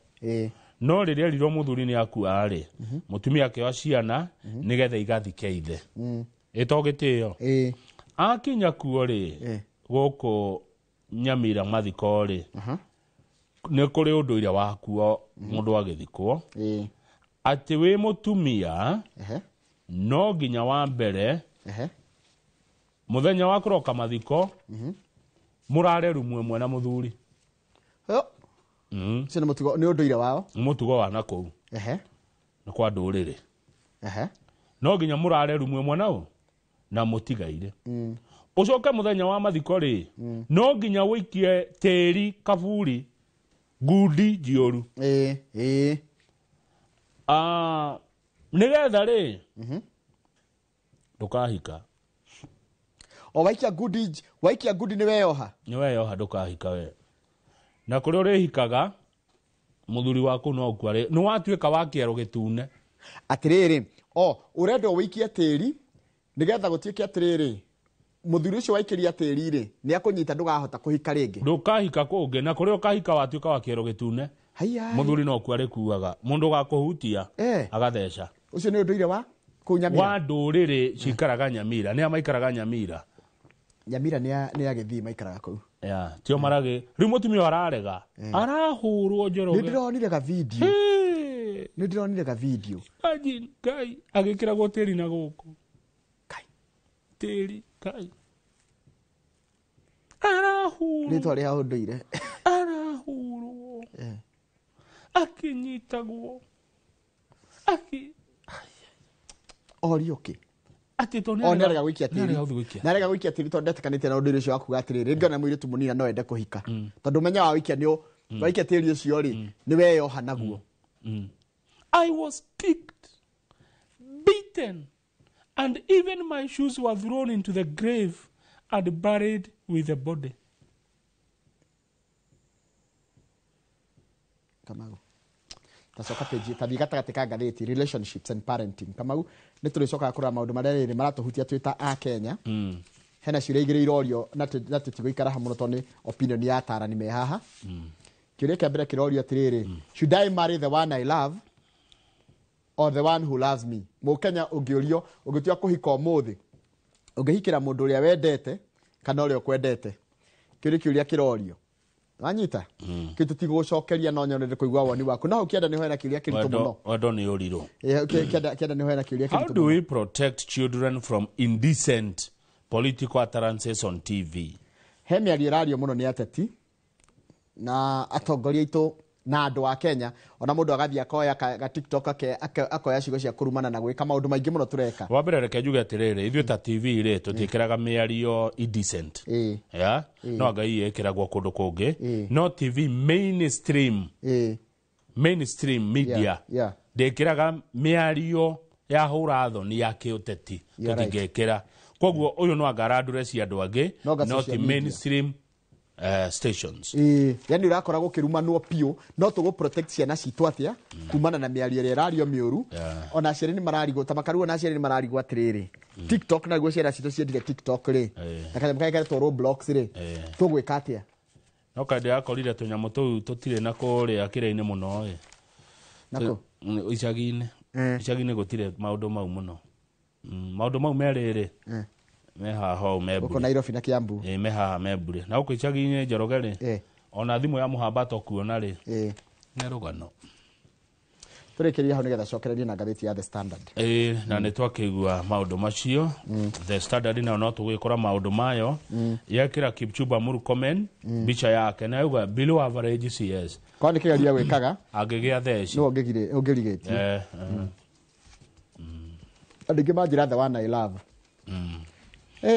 no riria riro muthuri ni akua ari mutumia akioa ciana nigetha igathike ithe itogitio akinya kuo ri guku Nyamira mathiko ri ne kuri undu ira wakuo mundu agithikwo ati wi mutumia no ginya wa mbere muthenya wa kuroka mathiko murare rumwe na muthuri sina mutugo ni undu ira wao mutugo wa nakou na kwa ndurire no ginya murare rumwe nao na mutigaire ucoke muthenya wa mathiko ri no ginya wikie tiri kaburi gudi jioru nigetha ri ndukahika o waikia gudi ni weyoha ndukahika we na kuri urihikaga muthuri waku no kware ni watuika wa kiero gitune atiriri urendo wikia tiri nigetha gutike atiriri muthuri ucio waikiria tiri ri ni akunyita ndugahota kuhika ringi ndukahika kungi na kuri ukahika watuika wa kiero gitune muthuri no kware kuaga mundu gakuhutia agatheca ucio ni unduire wa kunyamira wa nduriri cikaraga Nyamira ni amaikaraga Nyamira ni agithii maikaraga kuu tio marage riu mutumia ararega arahurwo Njoroge ni ndironire ga video ajin kai agikira goteri na guku kai teri kai arahurwo ni twari ha unduire arahurwo akinyitagwo orioke ati to nerega gwikia tiri to ndetekanite na undu ucio waku gatiriri ngona mwiritu munina no ende kuhika tondu menya wa wikia ni wikia tiri ucio ri ni weyoha naguo I was kicked, beaten, and even my shoes were thrown into the grave and buried with the body. Kamau. Tasoka page tathigata katika gatheti relationships and parenting. Kamau ni turicoka kura maundu maria ri maratuhutia twita a Kenya. Hena ciuria igire irorio na tutiguikara hamwe toni opinion ya atarani me haha. Kiuria kia mbere kirorio atiriri, should I marry the one I love or the one who loves me? Mukenya ungiurio ungitua kuhika umuthi ungihikira mundu uria wendete kana uria ukwendete. Kiuria kirorio wanyita kitu tigucokeria no nyonere kuigwa woni waku na ukienda ni hoena kiuria kiritu muno wado ni uriro kienda ni hoena kiuria kiritu. How do we protect children from indecent political utterances on TV? Hemi alirario muno ni ateti na atongoria itu na andu wa Kenya ona mundu agathia koya ga TikTok akoya cigo cia kurumana na gwika maundu maingi muno tureka. Wa mbere reke njuge atiriri ithuĩ ta TV ri tutikiraga miario indecent no ngai yekiragwo kundu kungi no TV mainstream media ndikiraga miario ya hura thoni ya kiuteti tutingekira koguo uyu no agarandure cia andu angi no ti mainstream stations. Yani urakora gukirumanwo pio no tugo protect ciana citu atia kumana na miario ria radio mioru ona ciana ni mararigo tamakaru ona ciana ni mararigo atiriri TikTok na gwo ciana citu ciendire TikTok ri na kana mkaika to Roblox ri tugwika atia no kandi akorire tunyamu tu tutire na kuria kire-ini muno nako icagi-ini gutire maundu mau muno maundu mau meriri me haha mebure uko Nairobi na Kiambu me haha mebure na uko icagi-ini Njoroge ona thimu ya muhambato kuona ri ne rugano turekeria ho nigetha cokereria na ngathĩti ya The Standard na nĩ twakĩigua maũndũ macio The Standard na no tũgĩkora maũndũ mayo yakĩra Kipchumba Murkomen bicha yake na yuga below average CS kwa nĩ kĩgeria gwĩkaga angĩgĩa theci no ũngĩrigĩtie andũ ingĩ manjĩra the one I love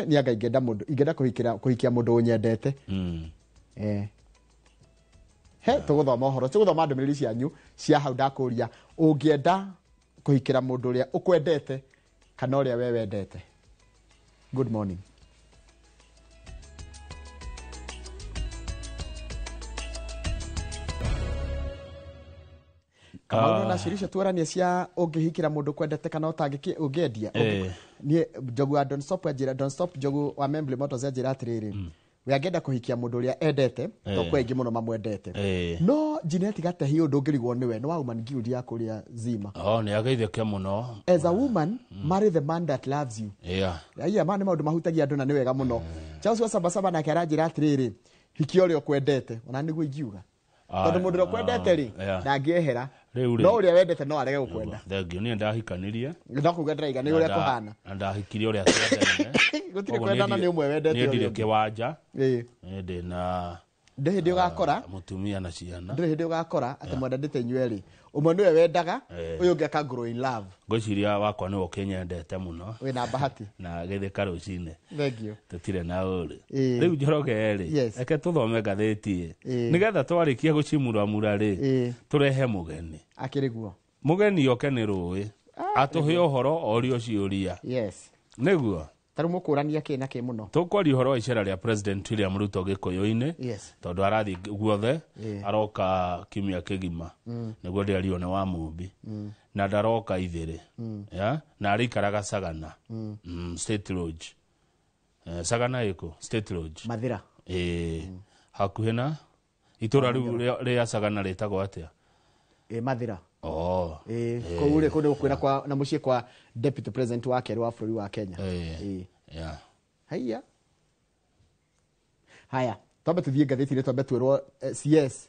ni anga ingĩenda kũhikia mũndũ ũnyendete tũgũthoma ũhoro tũgũthoma ndũmĩrĩri cianyu cia hau ndakũria ũngĩenda kũhikĩra mũndũ ũrĩa ũkwendete kana ũrĩa we wendete. Good morning. Kama na cirisha tuarania cia ũngĩhikĩra mũndũ kwendete kana ũngĩendia niĩ Njogu wa Don't Stop Njogu wa Membley Motors njĩra atĩrĩrĩ we angenda kuhikia mundu uria endete to kwa ingi muno mamwendete no Jeanette Gatehi undu ngirigwo niwe no woman guild ya kuria zima ni ageithĩke muno as a woman marry the man that loves you ya man maundu mahutagia andu na ni wega muno Charles Wasabasaba na karanjira atiriri hikio rio kwendete ona niguo ingiuga tondu mundu rio kwendete ri ndangĩehera no uria wendete no arege gukwenda thengio ni ndahikanirie ndakuga ndaiga ni uria kuhana ndahikirie uria kwendete gutire kwendana ni umwe wendete ni ndire kiwanja ndi na hindi ugakora mutumia na ciana ndi hindi ugakora ati mwendete inyueri umwe niwe wendaga uyu ungi aka grow in love ngociria wakwa ni ukinyendete muno wina bahati na githika rucine thengio tutire na uri riu Njoroge ri eke tuthome ngathĩti nigetha twarikie gucimura ri turehe mugeni akiriguo mugeni oke ni rũĩ atuhe uhoro orio ciuria niguo taru mukurania kina ki muno tukwari uhoro wa icera ria President William Ruto Gikuyu-ini tondu arathi guothe aroka kimia kigima niguo ndiario ni wa mumbi na ndaroka ithiri na arikaraga Sagana State Lodge Sagana iko State Lodge Mathira hakuhi na itura riu ria Sagana ritagwo atia Mathira kule kwenda kwa na mucie kwa deputy president wake wa bũrũri wa Kenya haya twambe tuthie ngathĩti-inĩ twambe twĩrwo CS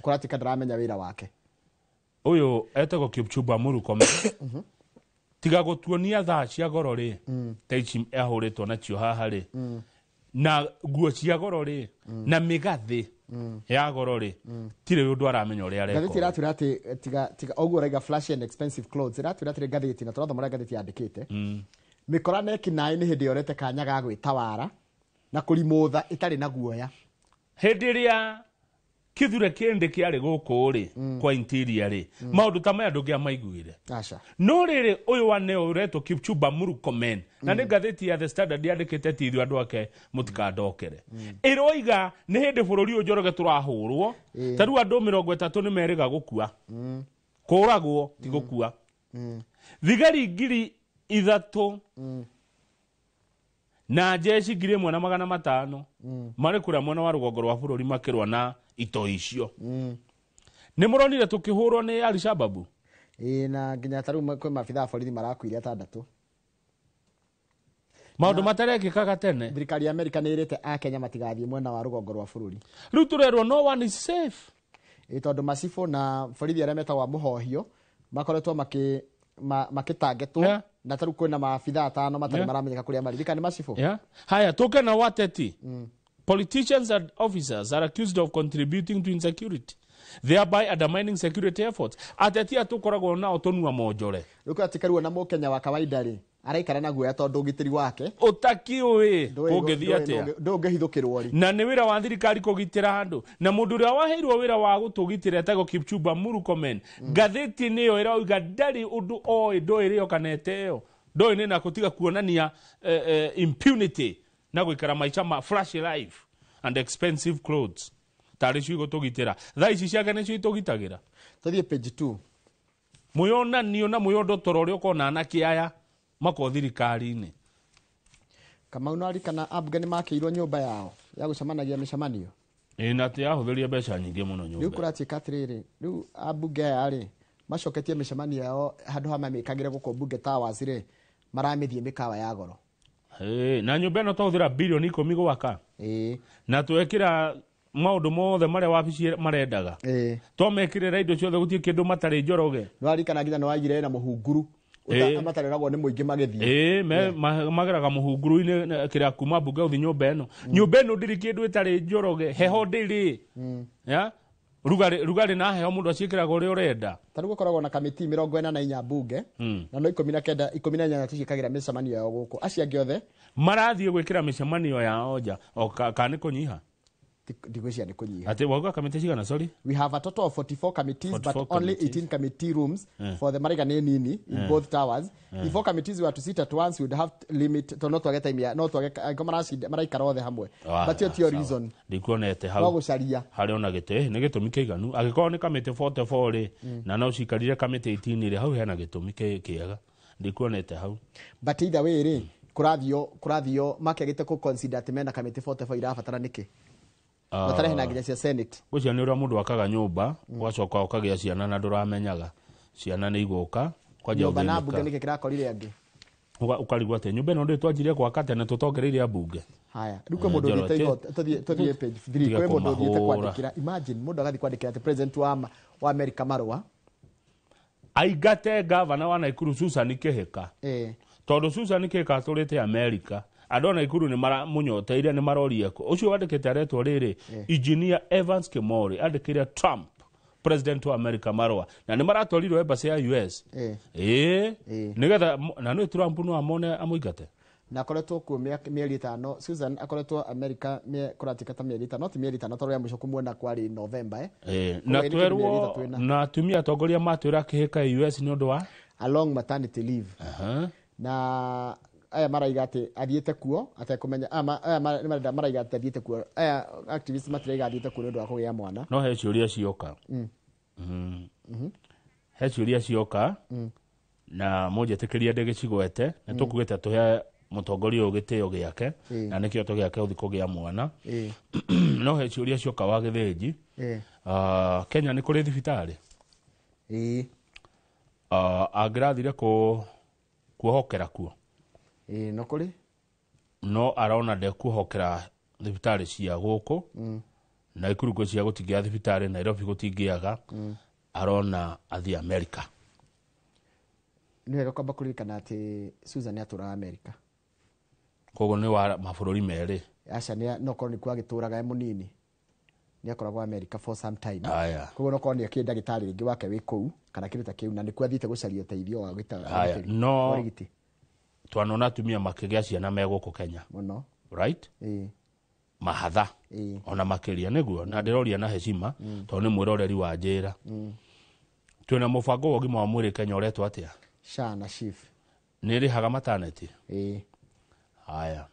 kũratika ndaramenya wĩra wake ũyũ etagwo Kipchumba Murkomen tiga gũtuonia thaa cia goro ri taichi ahũrĩtwo nacio haha ri na nguo cia goro ri na migathi ya goro ri tire undu aramenya uria areko gathiti ratwira ati tiga oguo raiga flashy and expensive clothes ratwira ati gathiti na turathoma gathiti yandikite mikora neki nai ni hindi yorete kanya ga gwitawara na kurimutha itari na guoya hindi ria kithure kende kiari guku ri kwa interior ri maundu ta maya ndungia maiguire no riri uyu wa neo uretwo Kipchumba Murkomen na ni gathiti ya The Standard yandikite ti ithu andu ake mutikandokere iroiga ni hindi bururi uyu Njoroge turahurwo taru andu 30 ni meriga gukua kuragwo ti gukua thigari ngiri 3 na jeshi ngiri 1,500 mari kuria mwena wa rugongo rwa bururi makirwa na ito icio ni muronire tukihurwo ni Al-Shabaab na nginya taru kwa mafitha borithi marakuire 6 maundu matarekikaga tene thirikari ya Amerika ni irite a Kenya matigathie mwena wa rugongo rwa bururi riu turerwo no one is safe tondu macifu na borithi aria metagwa muhohio makoretwo makitangetwo na taru kwina mafitha 5 matari maramenyeka kuria maririka ni macifu haya tuke na wateti politicians and officers are accused of contributing to insecurity, thereby undermining security efforts. Ateti atukoragwo nao tonua monjore. Ruko atikaruo na Mukenya wa kawaida ri. Araikara na guoya tondu ngitiri wake. Utakiwe ungithia atia. Ndungihithukirwo ri. Na ni wira wa thirikari kugitira handu. Na mundu uria waheirwo wira wa gutugitira etagwo Kipchumba Murkomen. Gatheti niyo irauga ndari undu oi ndoirio kaneteo. Ndoi ni na kutiga kuonania impunity na gwikara maica ma flash life and expensive clothes tari cio igutugitira thaa ici ciake nicio itugitagira tuthie page 2 muyonanio na muyondo torori ukona na kiaya mako thirikari-ini kama unari kana abge ni makiirwo nyumba yao ya gucemanagia micemanio na te ahuthiria mbeca nyingi muno nyumba riu kuratika atiriri riu abunge ari macoketie micemanio yao handu hama mikagire guko bunge towers ri maramithie mikawa ya goro na nyumba no twahuthira bilioni 10 gwaka na twekira maundu mothe maria wabici marendaga twamekirira indo ciothe gutie kindu matari njoroge nwari kana nginya nwagire na muhunguru matareragwo ni muingi magithie mageraga muhunguru-ini kiria kuma bunge uthi nyumba eno ndiri kindu itari njoroge heho ndiri ya rugari na heho mundu acikiraga uria urenda tarigu koragwo na kamiti 44 bunge na no 18 tucikagira micemanio yao guku acia giothe marathie gwikira micemanio yao nja o kana kunyiha digwecia ni kunyiha ati wauga committee cigana sorry we have a total of 44 committees but only 18 committee rooms for the mariga nini in both towers if all committees were to sit at once we would have limit to not to get time not to get maraikara othe hamwe but your reason ndikuonete hau wagucaria hari ona gite ni gitumi kiiganu agikorwo ni committee 44 ri na no cikarire committee 18 ri hau hena gitumi kiega ndikuonete hau but either way ri kurathio makegite ku consider ati mena committee 44 irabatara niki Watare hena nginya cia Senate. Gucia ni uria mundu akaga nyumba, gwacoka ukagia ciana na nduramenyaga. Ciana ni iguka, kwaje nyumba na bunge niki kirakorire angi. Ukarigwa ate nyumba no ndi twanjirie kwa katene tutongereire abunge. Haya, ruko mundu ndite tuthie page 3 kwe mundu ndite kwandikira. Imagine mundu agathi kwandikira ati president wa America marwa. Aigate governor wa Naikuru Susan Kihika. Tondu Susan Kihika turite America. Adona Ikuru ni mara munyoteire ni marorie ko ucio wandikite aretwo riri Engineer Evans Kimori andikire Trump president wa America marwa na ni maratwarirwo embassy ya US nigetha na no Trump no amone amuigate na koretwo ku mieri 5 Susan akoretwo America kuratika ta mieri 5 ti mieri 5 toro ya mwisho kumwona kwari November na twerwo na tumia tongoria matwira Kihika US ni undu wa along maternity leave na aya maraigate athiete kuo atakumenya aya maraigate athiete kuo aya activists matiraiga athiete kuo ndu akugia mwana no he ciuria cioka he ciuria cioka na moja tekeria ndege cigwete na tukugite tuhe mutongoria ugitio giake na nikio tugiake uthi kugia mwana no he ciuria cioka wa githinji Kenya ni kuri thibitari agrathire kuhokera kuo no kuri no arona de kuhokera thibitari cia guku na ikurugo cia gutigia thibitari Nairobi gutingiaga arona athi America ni wega kwamba kuririkana ati Susan atura America kogo ni wa mabũrũri merĩ aca no korwo ni kwagituraga munini ni akoragwo America for some time kogo no korwo ni akienda gitari ringi wake wi kuu kana kiruta kiu na ni kwathite gucaria teithio wa gitari no twanona atumia makigia ciana meguku Kenya muno right mahatha ona makiria niguo na ndiroria na heshima to ni mwiroreri wa njira twina mubango wa gima wa mwiri Kenya uretwo atia SHA na SHIF ni rihaga maternity haya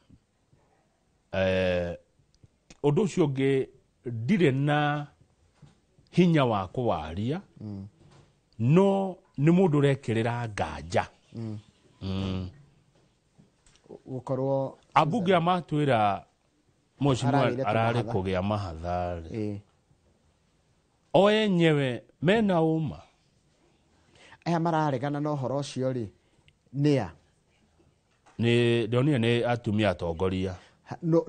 undu ucio ngi ndire na hinya wa kuwaria no ni mundu rekirira nganja ukorwo abunge amatwira mheshimiwa arare kugia mahathari o enyewe mena uma aya mararegana no horo cio ri nia ni donia ni atumia atongoria no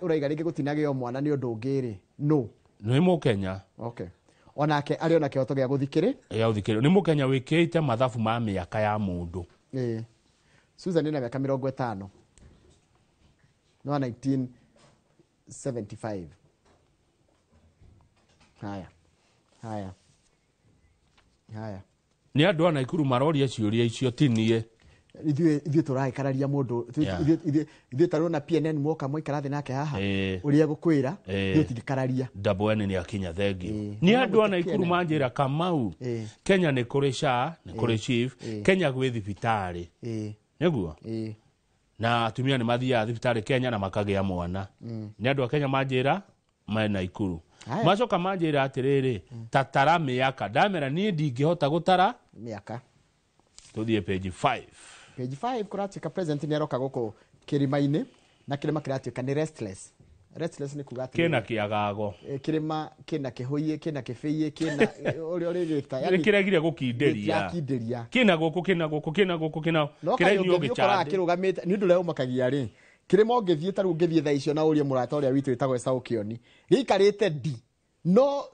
uraiga ringi gutinage o mwana ni undu ngiri no ni Mukenya onake ari onake oto gia guthikire ni Mukenya wikite mathabu ma miaka ya mundu Susan ina miaka 50 no 1975 haya ni andu ana Ikuru maroria ciuria icio tinie ithuĩ tũraikararia mũndũ ithuĩ tarona PNN mwoka mwaikara thĩ nake haha ũrĩa gũkwĩra ithuĩ tingĩkararia Double N ni akinya thengi ni andu ana Ikuru manjira Kamau Kenya ni kuri SHA ni kuri SHIF Kenya gwĩ thibitari niguo na atumia nĩ mathiaga thibitarĩ Kenya na makagĩa mwana. Nĩ andũ a Kenya manjĩra me Naikuru. Macoka manjĩra atĩrĩrĩ, tatara mĩaka. Ndamera niĩ ndingĩhota gũtara mĩaka. Tũthiĩ page 5. Page 5 kũratuĩka president nĩ aroka gũkũ kĩrĩma-inĩ na kĩrĩma kĩratuĩka nĩ restless. Restless ni kuga kina kiagago kirima kina kihoiye kina kifeiye kina uri uri gita yani kiregire gukinderia kina guku kirenyo gichande kirugamite ni ndu leo makagia ri kirima ungithie taru ungithie tha icio na urie murata uria witu itagwe Saukioni gikarite di no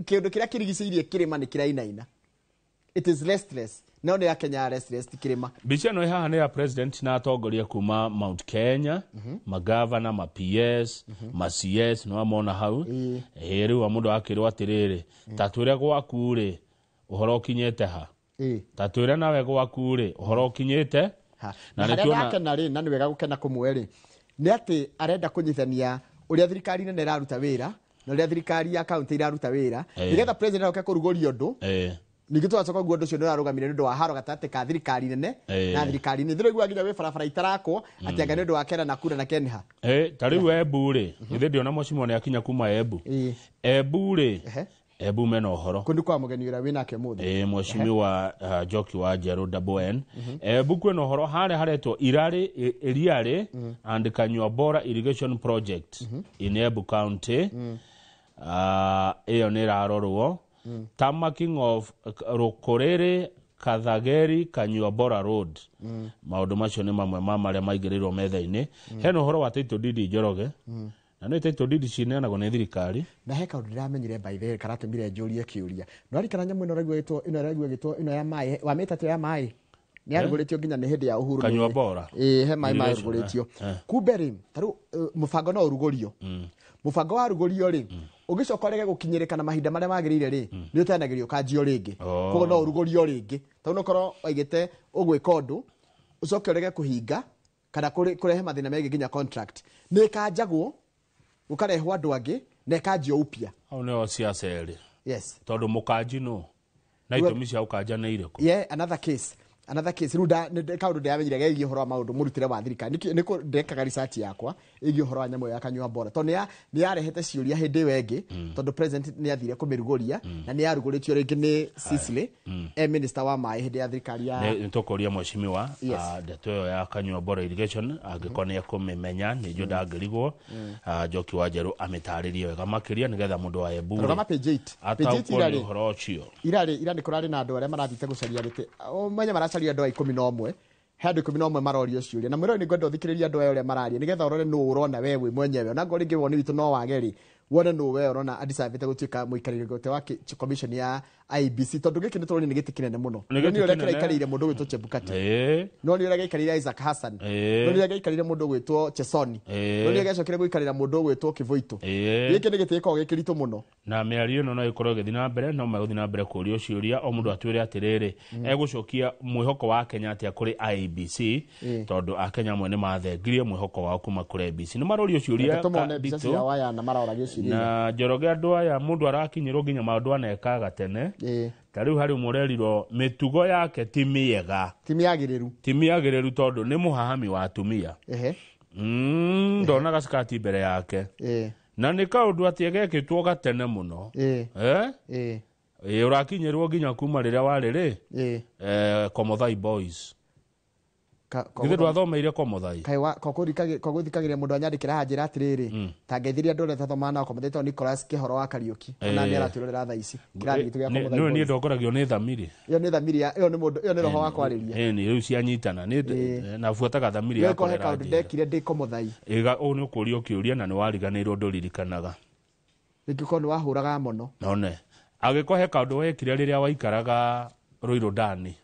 kindu kiria kirigiceirie kirima ni kirainaina. It is restless. No ni ya Kenya restless kirima. Bicha no haha ni ya president na atongoria kuma Mount Kenya, magavana, ma PS, ma CS no amona hau. Riu wa mundu akirwa atiriri, tatwire gwaku ri uhoro kinyete ha. Tatwire nawe gwaku ri uhoro kinyete ha. Na nĩ tuona na nĩ wega gukena kumwe ri. Ni ati arenda kunyithania uria thirikari nene iraruta wira na uria thirikari ya county iraruta wira. Nigetha president aroke kurugoria undu. Nigitwa acoka guondo cio ndarũgamire ndu wa haro gatate ka thirikari nene na thirikari nĩ thirigwa nginya we barabara itarakwo ati anga ndu wa Kera na Kura na Kenha tariu Embu ri ithe ndio na mocimo ne akinya kuma Embu Embu ri Embu mena uhoro kundu kwa mugeni ura wina ke muthe mocimi wa Njoki wa Njeru Double Embu kwena uhoro hare haretwo irari eriare and Kanyua Bora irrigation project in Embu County iyo ni rarorwo Tamaking of Rokorere Kathageri Kanyua Bora Road. Maundu macio ni mamwe maria maigirirwo metha-ini. Heno horo wa Title Deed Njoroge. Na no Title Deed cineanagwo ni thirikari. Na he kaundu ndamenyire by the way karatumire njurie kiuria. No arikana nyamu ino regwa gitwo ino ya mai wa mitatu ya mai. Ni arugũrĩtio nginya nĩ hĩndĩ ya Uhuru Kanyua Bora he mai marugũrĩtio kumbe taru mubango no urugorio mubango wa rugorio ri ugicoka rege gukinyirika na mahinda maria magirire ri ni utenagirio kanjio ringi koguo no urugorio ringi taru no korwo oigite ugwika undu ucoke rege kuhinga kana kurehe mathina megi nginya contract ni kanjagwo ukarehwo andu angi na kanjio upya au no siasa eri yes tondu mukanji no na itumi cia ukanja na ireko another case ruda kaundu ndamenyire gegie horo wa maundu murutire wa thirikari niko ndekaga research yakwa igi horo wa nyamo ya Kanyua Bora to ni yarehete ciuria hindi wengi tondu president ni athire kumirugoria na ni yarugũrĩtio ringi ni Sicily minister wa mai hindi ya thirikari ya nitokoria mwashimi wa ndeto ya Kanyua Bora irrigation agikone kumemenya ni njo ndangirigwo Njoki wa Njeru amitaririe wega makiria nigetha mundu wa Embu rogama page 8 horo cio irari kurari na andu aria marathite gucaria gite manya maracaria andu 11 handu 11 marorio ciuria na mwiro ni ngwenda uthikiriria andu ayo mararia nigetha urore no urona wewe mwenyewe na ngo ringi woni witu no wageri wone no we urona adisavite gutuika muikarire gote wa commission ya IBC tondu giki ni turoni ni giti kinene muno ni ure kiraikarire mundu gwitwo Chebukati no ni ure gaikarire Isaac Hassan no ni ure gaikarire mundu gwitwo Chesoni no ni ure gacokire guikarira mundu gwitwo Kivoito giki ni gitiko gikirito muno na miario no ikorwo githi na mbere no maguthi na mbere kurio ciuria o mundu atwire atiriri egucokia mwihoko wa Kenya atia kuri IBC tondu a Kenya mwene mathengirie mwihoko wao kuma kuri IBC ni marorio ciuria na Njoroge andu aya mundu arakinyirwo nginya maundu anekaga tene tariu hari murerirwo mitugo yake ti miega ti miagiriru tondu ni muhahami wa atumia ndona gaskati mbere yake na ni kaundu atiegekitwo gatene muno urakinyirwo nginya kuma riria wariri Komothai Boys Githe dwathomeire Komothai kai wa koguthikagiria mundu anyandikira hanjira atiriri tangeithiria andu re tathoma na Komothai Nicholas Kihoro wa Kariuki na ni aratirorera tha ici kirari gitu gya Komothai no ni ndongoragio ni thamiri iyo ni mundu iyo ni roho wa kwariria ni riu cianyitana ni nafuataga thamiri ya korera kaundu ndekire ndi Komothai iga o ni ukurio kiuria na ni wariganirwo nduririkanaga nikiko ni wahuraga muno none agikohe kaundu wekire riria waikaraga Ruiru Ndani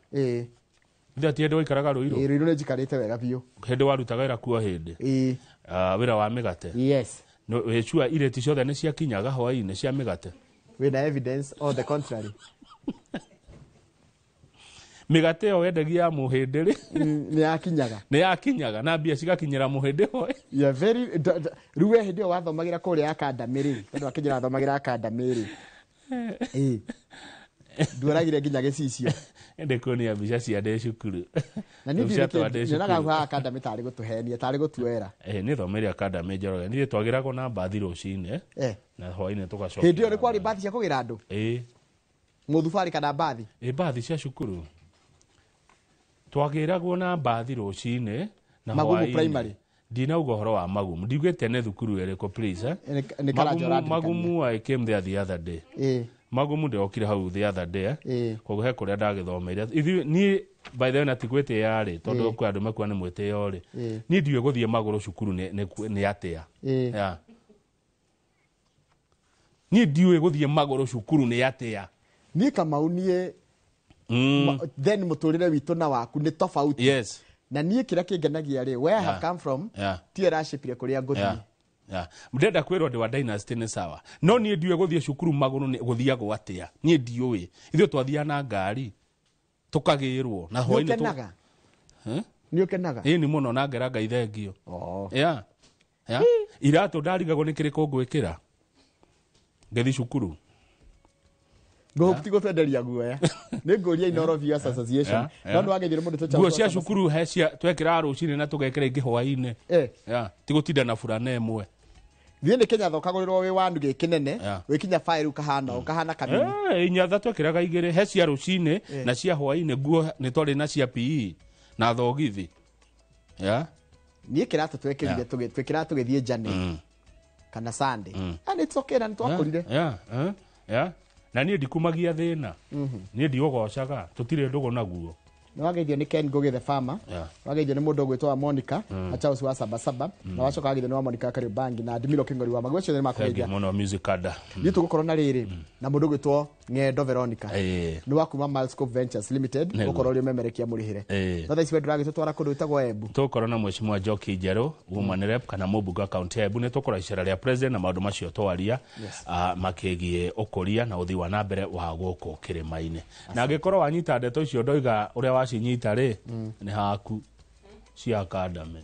Ndia tiende waikaraga Ruiru Ruiru ni jikarite wega biu hende warutaga ira kuo hindi wira wa migate yes no wechua ile ticiothe ni ciakinyaga hwaini cia migate wina evidence on the contrary migate yo wendagia muhindiri ni yakinyaga na mbia cigakinyira muhindi hoy ya very ruwe hindi wathomagira kuri academy ri tondu akinyira athomagira academy ri Nduaragire nginya gicicio. Ende kuonia mbica cia ndĩ cukuru. Na nĩ ndionaga kwa academy tarĩ gũtũhenia tarĩ gũtuera. Nĩ thomere academy Njoroge. Niĩ twagĩragwo na mbathi rũcinĩ na hwaĩ-inĩ tũgacoka. Hĩndĩ ĩyo nĩ kwarĩ mbathi cia kũgĩra andũ? Mũthubarĩ kana mbathi? Mbathi cia cukuru. Twagĩragwo na mbathi rũcinĩ na Magumu primary. Ndinauga ũhoro wa Magumu. Ndigwĩte nĩ thukuru ĩrĩkũ please. Magumu I came there the other day. Magumu ndĩokire hau the other day. Koguo he kũrĩa ndagĩthomeire. Niĩ by the way natigwĩte yarĩ tondũ kwĩ andũ mekuwa nĩ mwĩtĩo rĩ. Niĩ ndiũĩ gũthiĩ magũrũ cukuru nĩ atĩa. Niĩ ndiũĩ gũthiĩ magũrũ cukuru nĩ atĩa. Niĩ Kamau niĩ then mũtũrĩre witũ na waku nĩ tofauti. Yes. Na niĩ kĩrĩa kĩngenagia rĩ, where I have come from, ti ĩracĩpire kũrĩa ngũthiĩ. Ndenda kwĩrwo ndĩ wa dynasty nĩ sawa. No niĩ ndiũĩ gũthiĩ cukuru magũrũ gũthiagwo atĩa. Niĩ ndiũĩ. Ithuĩ twathiaga na ngari tũkagĩrwo na hwaĩ-inĩ Nĩũkenaga? Nĩũkenaga? Nĩ mũno na ngera Ngai thengio. Iratũ ndarigagwo nĩ kĩrĩkũ ngwĩkĩra ngĩthiĩ cukuru. Ngũhũpti gũtwenderia guoya. Nĩ ngũria Inooro Viewers Association. No nĩwagethire mũndũ tũcaũ. Nguo cia cukuru he cia twekĩra rũcinĩ na tũgekĩra ingĩ hwaĩ-inĩ. Ti gũtinda na burana ĩmwe. Thiĩ nĩ Kenya thokagũrĩrwo wĩ wandu gĩkĩnene, wĩkinya fire ukahana kamini. Inyatha twekĩraga igĩrĩ he cia rũcinĩ na cia hwaĩ-inĩ nguo nĩ twarĩ na cia PE na thogithi. Niĩ kĩratũ twekĩrire twĩkĩra tũgĩthiĩ Jane kana Sunday. And it's okay na nĩtwakũrire. Na niĩ ndikumagia thĩna. Niĩ ndiũgocaga tũtirĩ ndũgũ naguo. Nĩwageithio nĩ Ken Ngugi the farmer. Wageithio nĩ mũndũ ũgwĩtwo Monica na Charles wa Sabasaba. Na wacoka wageithio nĩ wa Monica Kariobangi na Dimilo King'ori wa Magwecio nĩ makogeithia. Mũno music ada. Niĩ tũgũkorwo na rĩrĩ na mũndũ ũgwĩtwo Ng'endo Veronica. Nĩ wa kuma Milescope Ventures Limited. Ũkorwo ũrĩ ũmemerekia mũrĩhĩre. Thotha ici ndũragĩtũtwara kũndũ gwĩtagwo Embu. Tũkorwo na Mheshimiwa Njoki Njerũ, woman rep kana mũmbunge kaunti ya Embu. Nĩ tũkorwo icera rĩa president na maũndũ macio twaria makĩgie ũkũria na ũthii wa na mbere wa gũkũ kĩrĩma-inĩ. Na angĩkorwo wanyita ndeto icio ndoiga ũrĩa wacinyita rĩ nĩ haku cia academy.